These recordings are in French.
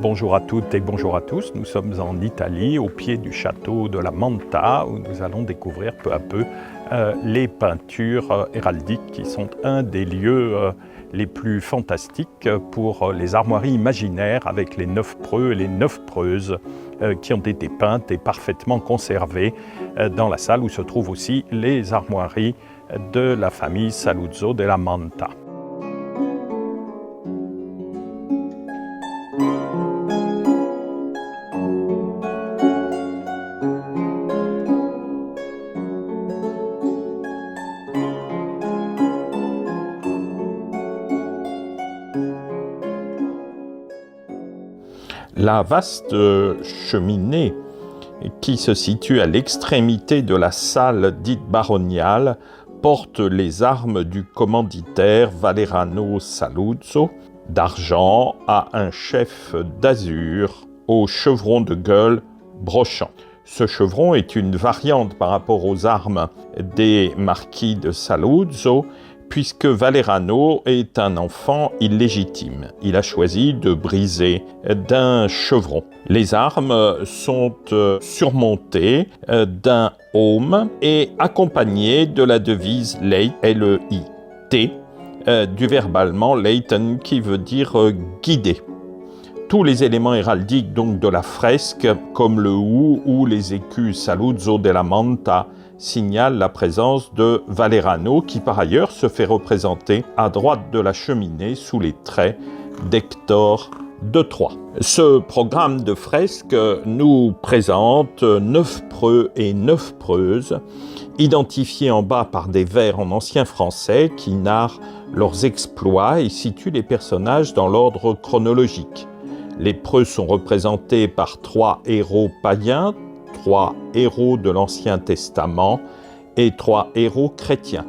Bonjour à toutes et bonjour à tous, nous sommes en Italie, au pied du château de la Manta, où nous allons découvrir peu à peu les peintures héraldiques qui sont un des lieux les plus fantastiques pour les armoiries imaginaires avec les 9 preux et les 9 preuses qui ont été peintes et parfaitement conservées dans la salle où se trouvent aussi les armoiries de la famille Saluzzo della Manta. La vaste cheminée qui se situe à l'extrémité de la salle dite baroniale porte les armes du commanditaire Valerano Saluzzo, d'argent à un chef d'azur au chevron de gueule brochant. Ce chevron est une variante par rapport aux armes des marquis de Saluzzo, puisque Valerano est un enfant illégitime. Il a choisi de briser d'un chevron. Les armes sont surmontées d'un aume et accompagnées de la devise Leit, L-E-I-T, du verbe allemand Leiten qui veut dire guider. Tous les éléments héraldiques donc de la fresque, comme le hou ou les écus Saluzzo della Manta, signale la présence de Valerano, qui par ailleurs se fait représenter à droite de la cheminée sous les traits d'Hector de Troie. Ce programme de fresques nous présente 9 preux et 9 preuses, identifiés en bas par des vers en ancien français qui narrent leurs exploits et situent les personnages dans l'ordre chronologique. Les preux sont représentés par 3 héros païens, 3 héros de l'Ancien Testament et 3 héros chrétiens,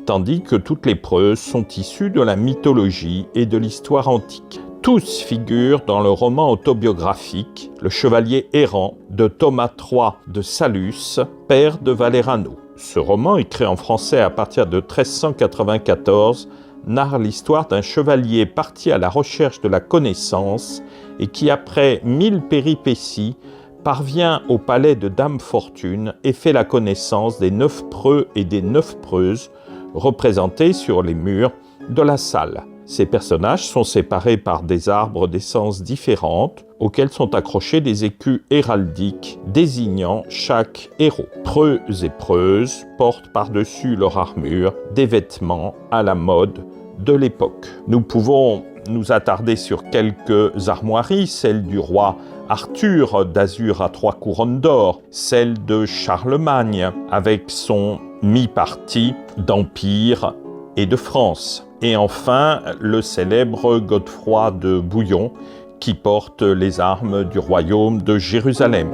tandis que toutes les preuses sont issues de la mythologie et de l'histoire antique. Tous figurent dans le roman autobiographique « Le chevalier errant » de Thomas III de Salus, père de Valerano. Ce roman, écrit en français à partir de 1394, narre l'histoire d'un chevalier parti à la recherche de la connaissance et qui, après 1000 péripéties, parvient au palais de Dame Fortune et fait la connaissance des 9 preux et des 9 preuses représentés sur les murs de la salle. Ces personnages sont séparés par des arbres d'essence différentes auxquels sont accrochés des écus héraldiques désignant chaque héros. Preux et preuses portent par-dessus leur armure des vêtements à la mode de l'époque. Nous pouvons nous attarder sur quelques armoiries, celle du roi Arthur d'azur à 3 couronnes d'or, celle de Charlemagne avec son mi-parti d'Empire et de France, et enfin le célèbre Godefroy de Bouillon qui porte les armes du royaume de Jérusalem.